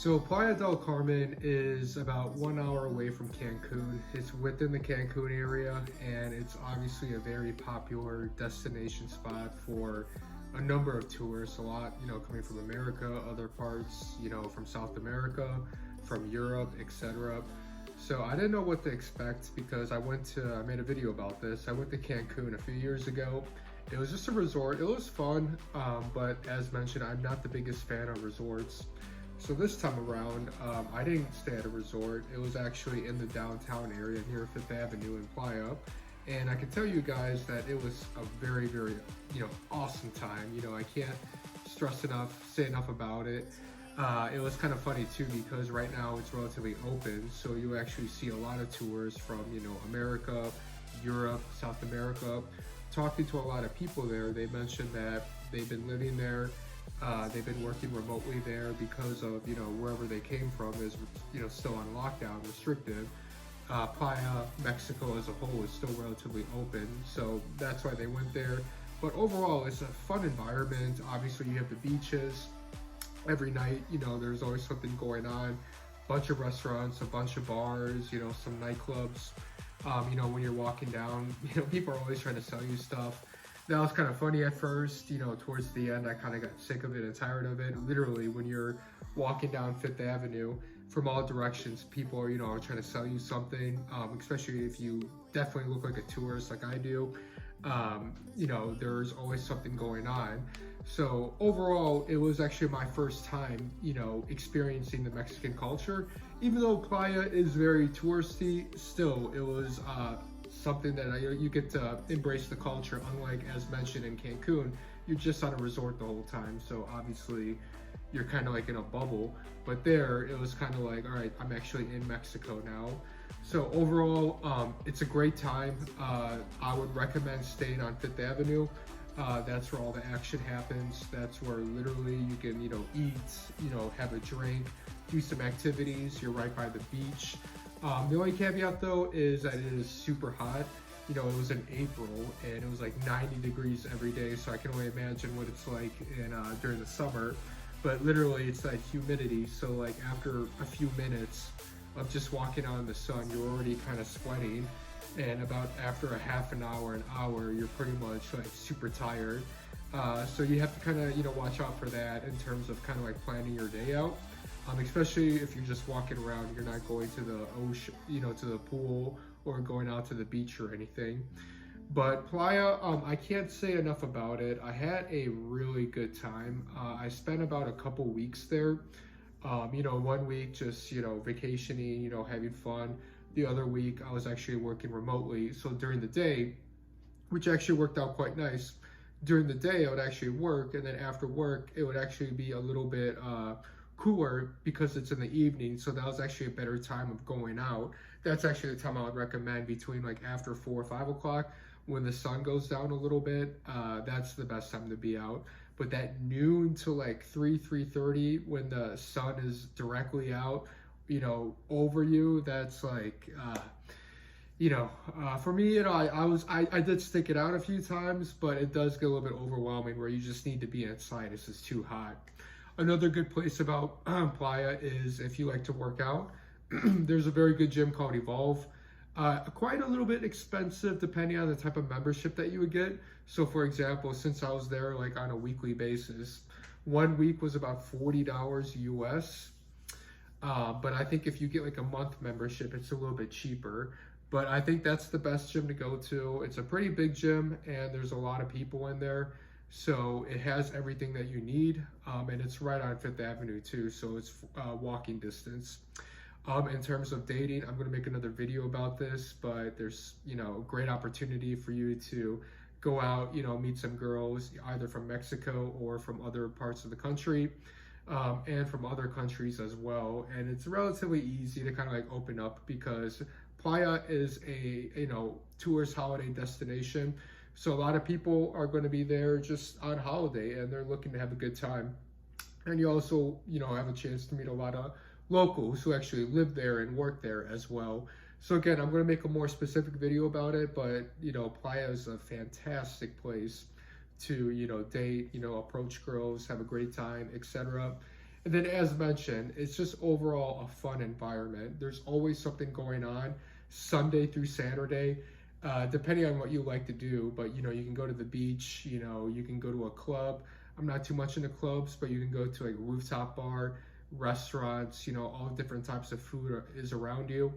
So Playa del Carmen is about 1 hour away from Cancun. It's within the Cancun area, and it's obviously a very popular destination spot for a number of tourists. A lot, coming from America, other parts, from South America, from Europe, etc. So I didn't know what to expect because I made a video about this. I went to Cancun a few years ago. It was just a resort. It was fun, but as mentioned, I'm not the biggest fan of resorts. So this time around, I didn't stay at a resort. It was actually in the downtown area near Fifth Avenue in Playa. And I can tell you guys that it was a very, very, awesome time. I can't say enough about it. It was kind of funny too because right now it's relatively open. So you actually see a lot of tours from, America, Europe, South America. Talking to a lot of people there, they mentioned that they've been living there. They've been working remotely there because of, wherever they came from is, still on lockdown, restricted. Playa, Mexico as a whole is still relatively open, so that's why they went there. But overall, it's a fun environment. Obviously, you have the beaches. Every night, there's always something going on. Bunch of restaurants, a bunch of bars, some nightclubs. When you're walking down, people are always trying to sell you stuff. That was kind of funny at first, towards the end I kind of got sick of it and tired of it. Literally, when you're walking down Fifth Avenue, from all directions, people are, trying to sell you something, especially if you definitely look like a tourist like I do. There's always something going on. So overall, it was actually my first time, experiencing the Mexican culture. Even though Playa is very touristy, still, it was something that you get to embrace the culture. Unlike, as mentioned, in Cancun, you're just on a resort the whole time, so obviously you're kind of like in a bubble. But there, it was kind of like, all right, I'm actually in Mexico now. So overall, it's a great time. I would recommend staying on Fifth Avenue. That's where all the action happens. That's where literally you can, eat, have a drink, do some activities. You're right by the beach. The only caveat though is that it is super hot. It was in April and it was like 90 degrees every day, so I can only imagine what it's like during the summer. But literally it's that humidity, so like after a few minutes of just walking out in the sun, you're already kind of sweating, and about after a half an hour, you're pretty much like super tired. So you have to kind of watch out for that in terms of kind of like planning your day out. Especially if you're just walking around, you're not going to the ocean, to the pool or going out to the beach or anything. But Playa, I can't say enough about it. I had a really good time. I spent about a couple weeks there. 1 week just, vacationing, having fun. The other week I was actually working remotely. So during the day, which actually worked out quite nice, during the day I would actually work, and then after work it would actually be a little bit cooler because it's in the evening, so that was actually a better time of going out. That's actually the time I would recommend, between like after 4 or 5 o'clock when the sun goes down a little bit. That's the best time to be out. But that noon to like 3:30 when the sun is directly out, over you, that's like for me, I did stick it out a few times, but it does get a little bit overwhelming where you just need to be inside. It's just too hot. Another good place about Playa is if you like to work out. There's a very good gym called Evolve. Quite a little bit expensive depending on the type of membership that you would get. So for example, since I was there like on a weekly basis, 1 week was about $40 US. But I think if you get like a month membership, it's a little bit cheaper. But I think that's the best gym to go to. It's a pretty big gym and there's a lot of people in there. So it has everything that you need, and it's right on Fifth Avenue too, so it's walking distance. In terms of dating, I'm going to make another video about this, but there's, a great opportunity for you to go out, meet some girls, either from Mexico or from other parts of the country, and from other countries as well. And it's relatively easy to kind of like open up because Playa is a, tourist holiday destination. So a lot of people are going to be there just on holiday and they're looking to have a good time. And you also, have a chance to meet a lot of locals who actually live there and work there as well. So again, I'm going to make a more specific video about it, but, Playa is a fantastic place to, date, approach girls, have a great time, etc. And then, as mentioned, it's just overall a fun environment. There's always something going on, Sunday through Saturday, depending on what you like to do. But you know, you can go to the beach. You know, you can go to a club. I'm not too much into clubs, but you can go to like a rooftop bar, restaurants. You know, all different types of food is around you.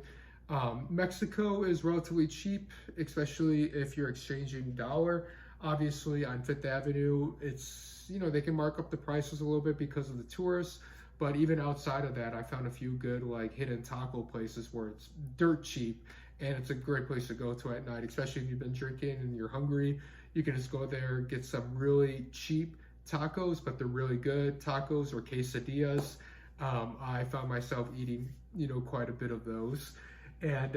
Mexico is relatively cheap, especially if you're exchanging dollar. Obviously, on Fifth Avenue, it's, you know, they can mark up the prices a little bit because of the tourists. But even outside of that, I found a few good like hidden taco places where it's dirt cheap, and it's a great place to go to at night, especially if you've been drinking and you're hungry. You can just go there, get some really cheap tacos, but they're really good tacos or quesadillas. I found myself eating, you know, quite a bit of those. And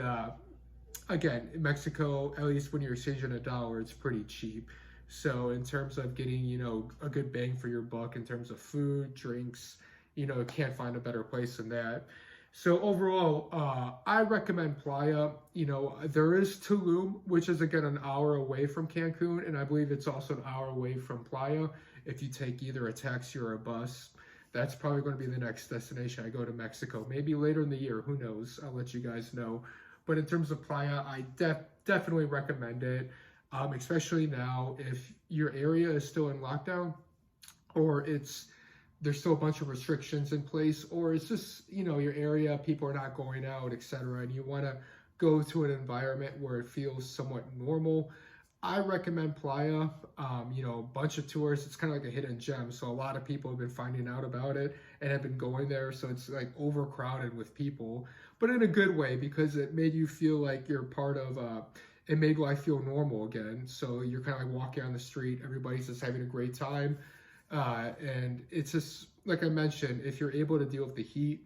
again, in Mexico, at least when you're exchanging a dollar, it's pretty cheap. So in terms of getting, you know, a good bang for your buck in terms of food, drinks, you know, can't find a better place than that. So overall, I recommend Playa. You know, there is Tulum, which is again an hour away from Cancun, and I believe it's also an hour away from Playa if you take either a taxi or a bus. That's probably going to be the next destination I go to Mexico. Maybe later in the year, who knows? I'll let you guys know. But in terms of Playa, I definitely recommend it, especially now if your area is still in lockdown, or there's still a bunch of restrictions in place, or it's just, you know, your area, people are not going out, etc., and you want to go to an environment where it feels somewhat normal. I recommend Playa. You know, a bunch of tourists. It's kind of like a hidden gem. So a lot of people have been finding out about it and have been going there. So it's like overcrowded with people, but in a good way because it made you feel like you're part of. It made life feel normal again. So you're kind of like walking on the street. Everybody's just having a great time, and it's just like I mentioned. If you're able to deal with the heat.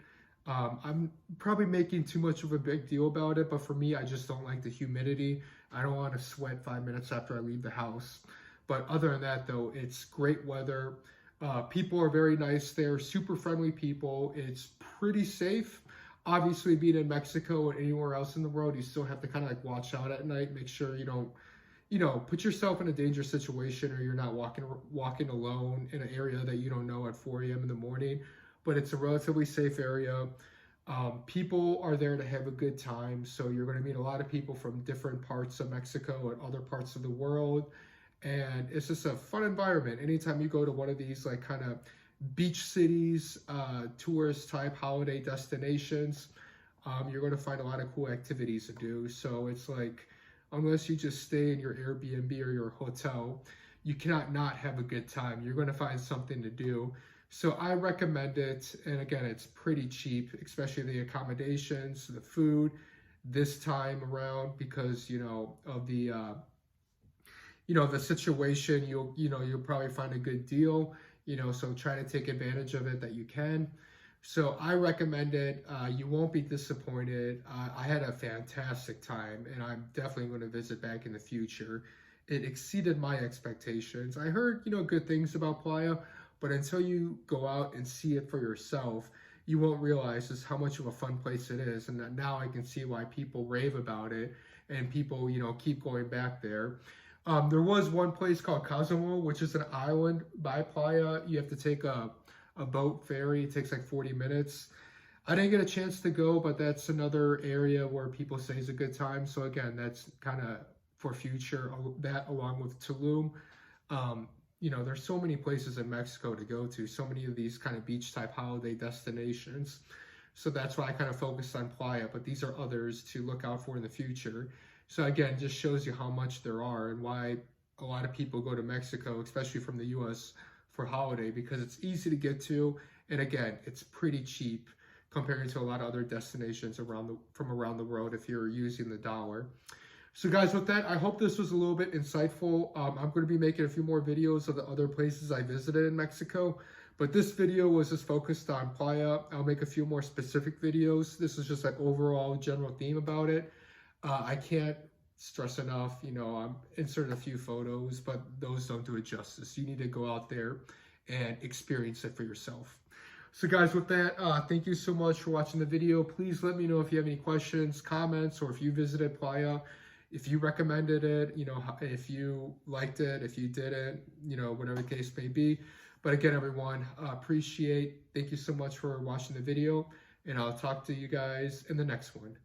I'm probably making too much of a big deal about it, but for me, I just don't like the humidity. I don't want to sweat 5 minutes after I leave the house. But other than that, though, it's great weather. People are very nice there, super friendly people. It's pretty safe. Obviously, being in Mexico and anywhere else in the world, you still have to kind of like watch out at night, make sure you don't, you know, put yourself in a dangerous situation or you're not walking alone in an area that you don't know at 4 a.m. in the morning. But it's a relatively safe area. People are there to have a good time. So you're going to meet a lot of people from different parts of Mexico and other parts of the world. And it's just a fun environment. Anytime you go to one of these like kind of beach cities, tourist type holiday destinations, you're going to find a lot of cool activities to do. So it's like, unless you just stay in your Airbnb or your hotel, you cannot not have a good time. You're going to find something to do. So I recommend it. And again, it's pretty cheap, especially the accommodations, the food this time around because, you know, of the, you know, the situation. You'll probably find a good deal, you know, so try to take advantage of it that you can. So I recommend it. You won't be disappointed. I had a fantastic time and I'm definitely going to visit back in the future. It exceeded my expectations. I heard, you know, good things about Playa, but until you go out and see it for yourself, you won't realize just how much of a fun place it is. And now I can see why people rave about it and people, you know, keep going back there. There was one place called Kazumo, which is an island by Playa. You have to take a boat ferry. It takes like 40 minutes. I didn't get a chance to go, but that's another area where people say is a good time. So again, that's kind of for future, that along with Tulum. You know, there's so many places in Mexico to go to, so many of these kind of beach type holiday destinations. So that's why I kind of focused on Playa, but these are others to look out for in the future. So again, just shows you how much there are and why a lot of people go to Mexico, especially from the US for holiday, because it's easy to get to. And again, it's pretty cheap compared to a lot of other destinations from around the world if you're using the dollar. So guys, with that, I hope this was a little bit insightful. I'm going to be making a few more videos of the other places I visited in Mexico, but this video was just focused on Playa. I'll make a few more specific videos. This is just like overall general theme about it. I can't stress enough, you know, I'm inserting a few photos, but those don't do it justice. You need to go out there and experience it for yourself. So guys, with that, thank you so much for watching the video. Please let me know if you have any questions, comments, or if you visited Playa, if you recommended it, you know, if you liked it, if you didn't, you know, whatever the case may be. But again, everyone, thank you so much for watching the video, and I'll talk to you guys in the next one.